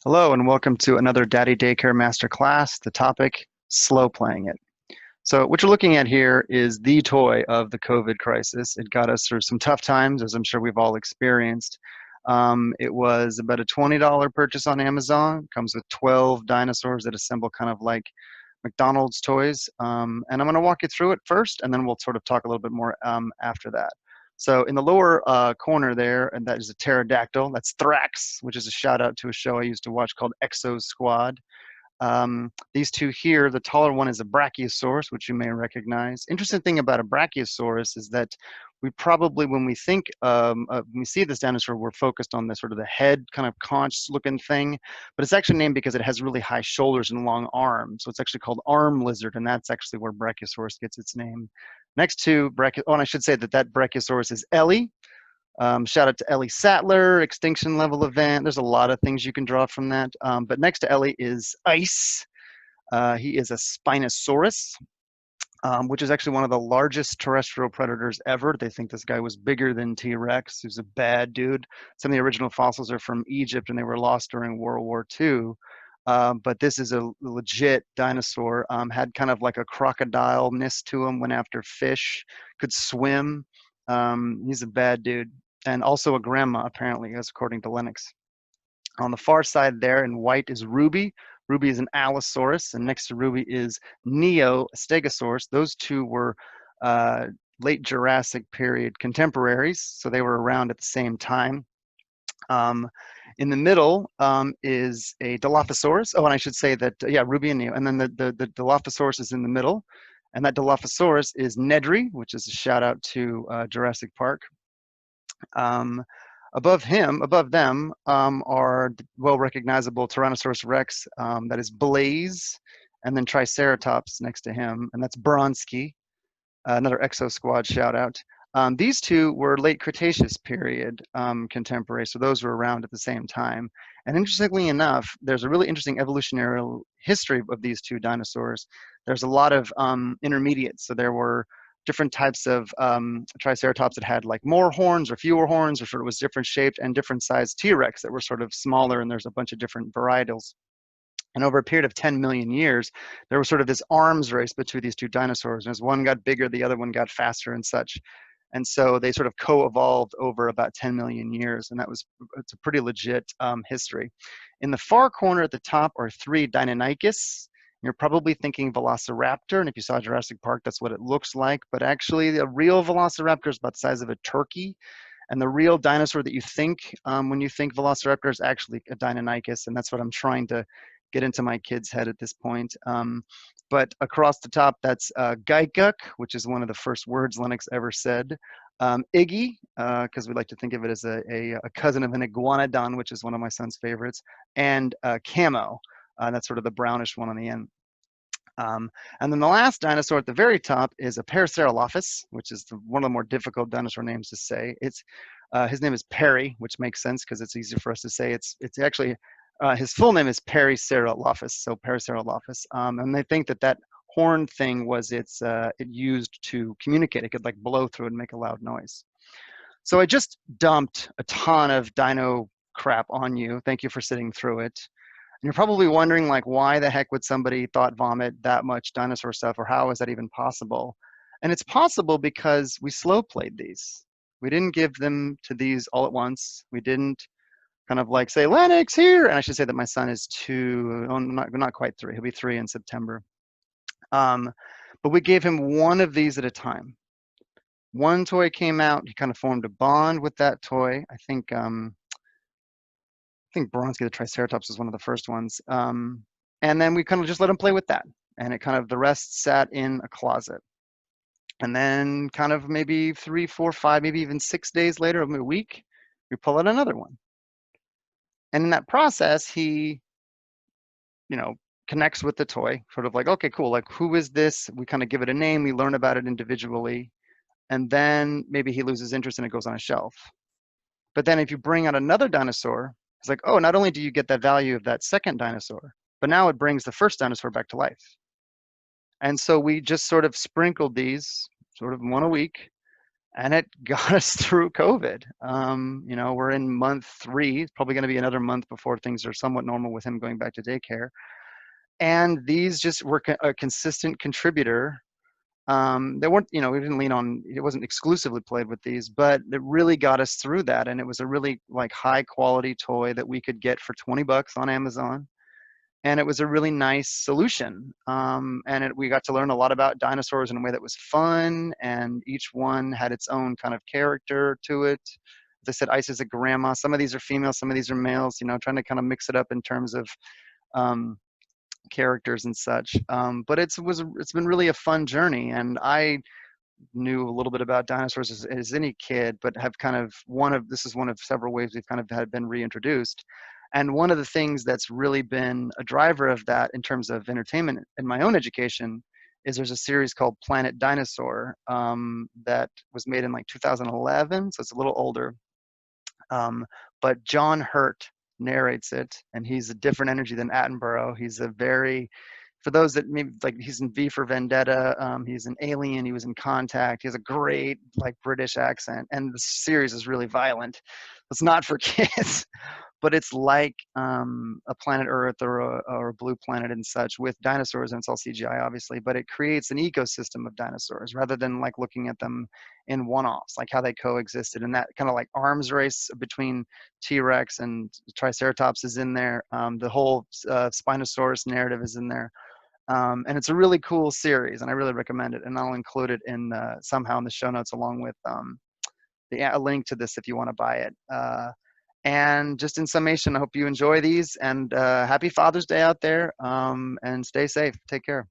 Hello and welcome to another Daddy Daycare Masterclass. The topic, slow playing it. So what you're looking at here is the toy of the COVID crisis. It got us through some tough times, as I'm sure we've all experienced. It was about a $20 purchase on Amazon. Comes with 12 dinosaurs that assemble kind of like McDonald's toys. And I'm going to walk you through it first, and then we'll sort of talk a little bit more after that. So in the lower corner there, and that is a pterodactyl. That's Thrax, which is a shout out to a show I used to watch called Exo Squad. These two here, the taller one is a brachiosaurus, which you may recognize. Interesting thing about a brachiosaurus is that we probably, when we think, when we see this dinosaur, we're focused on the sort of the head kind of conch looking thing, but it's actually named because it has really high shoulders and long arms. So it's actually called arm lizard, and that's actually where brachiosaurus gets its name. Next to oh, and I should say that that brachiosaurus is Ellie. Shout out to Ellie Sattler, Extinction Level Event. There's a lot of things you can draw from that. But next to Ellie is Ice. He is a Spinosaurus, which is actually one of the largest terrestrial predators ever. They think this guy was bigger than T-Rex. He's a bad dude. Some of the original fossils are from Egypt, and they were lost during World War II. But this is a legit dinosaur. Had kind of like a crocodile-ness to him, went after fish, could swim. He's a bad dude. And also a grandma, apparently, as according to Lennox. On the far side there in white is Ruby. Ruby is an Allosaurus, and next to Ruby is Neo, a Stegosaurus. Those two were late Jurassic period contemporaries, so they were around at the same time. In the middle is a Dilophosaurus. Oh, and I should say that, yeah, Ruby and Neo. And then the Dilophosaurus is in the middle. And that Dilophosaurus is Nedry, which is a shout out to Jurassic Park. Above them, are well recognizable Tyrannosaurus Rex, that is Blaze, and then Triceratops next to him, and that's Bronsky, another Exo Squad shout out. These two were late Cretaceous period contemporary, so those were around at the same time. And interestingly enough, there's a really interesting evolutionary history of these two dinosaurs. There's a lot of intermediates, so there were different types of Triceratops that had like more horns or fewer horns, or sort of was different shaped, and different sized T-Rex that were sort of smaller, and there's a bunch of different varietals. And over a period of 10 million years, there was sort of this arms race between these two dinosaurs. And as one got bigger, the other one got faster and such. And so they sort of co-evolved over about 10 million years. And it's a pretty legit history. In the far corner at the top are three Deinonychus. You're probably thinking Velociraptor. And if you saw Jurassic Park, that's what it looks like. But actually, a real Velociraptor is about the size of a turkey. And the real dinosaur that you think when you think Velociraptor is actually a Deinonychus. And that's what I'm trying to get into my kid's head at this point. But across the top, that's Geikuk, which is one of the first words Lennox ever said. Iggy, because we like to think of it as a cousin of an iguanodon, which is one of my son's favorites, and Camo. That's sort of the brownish one on the end. And then the last dinosaur at the very top is a Parasaurolophus, which is one of the more difficult dinosaur names to say. His name is Perry, which makes sense because it's easier for us to say. It's actually his full name is Parasaurolophus, so Parasaurolophus. And they think that horn thing was it used to communicate. It could like blow through and make a loud noise. So I just dumped a ton of dino crap on you. Thank you for sitting through it. And you're probably wondering, like, why the heck would somebody thought vomit that much dinosaur stuff, or how is that even possible? And it's possible because we slow played these. We didn't give them to these all at once. We didn't kind of like say, Lennox here. And I should say that my son is two, oh, not quite three. He'll be 3 in September. But we gave him one of these at a time. One toy came out. He kind of formed a bond with that toy. I think Bronsky the Triceratops was one of the first ones. And then we kind of just let him play with that. And it kind of, the rest sat in a closet. And then kind of maybe 3, 4, 5, maybe even 6 days later, a week, we pull out another one. And in that process, he, connects with the toy, sort of like, okay, cool. Like, who is this? We kind of give it a name. We learn about it individually. And then maybe he loses interest and it goes on a shelf. But then if you bring out another dinosaur, it's like, oh, not only do you get that value of that second dinosaur, but now it brings the first dinosaur back to life. And so we just sort of sprinkled these sort of one a week. and it got us through COVID. You know, we're in month 3. It's probably going to be another month before things are somewhat normal with him going back to daycare. And these just were a consistent contributor. They weren't, you know, we didn't lean on, it wasn't exclusively played with these, but it really got us through that. And it was a really like high quality toy that we could get for 20 bucks on Amazon. And it was a really nice solution. We got to learn a lot about dinosaurs in a way that was fun, and each one had its own kind of character to it. As I said, Ice is a grandma. Some of these are females, some of these are males, you know, trying to kind of mix it up in terms of um, characters and such. But it's been really a fun journey, and I knew a little bit about dinosaurs as any kid, but have kind of this is one of several ways we've kind of had been reintroduced. And one of the things that's really been a driver of that in terms of entertainment in my own education is there's a series called Planet Dinosaur that was made in like 2011, so it's a little older. Um, but John Hurt narrates it, and he's a different energy than Attenborough. He's a very, for those that maybe like, he's in V for Vendetta. He's an alien. He was in Contact. He has a great like British accent, and the series is really violent. It's not for kids, but it's like a planet Earth or a blue planet and such with dinosaurs, and it's all CGI, obviously, but it creates an ecosystem of dinosaurs rather than like looking at them in one-offs, like how they coexisted. And that kind of like arms race between T-Rex and Triceratops is in there. The whole Spinosaurus narrative is in there. And it's a really cool series, and I really recommend it. And I'll include it in somehow in the show notes along with a link to this if you want to buy it. And just in summation, I hope you enjoy these, and happy Father's Day out there, and stay safe. Take care.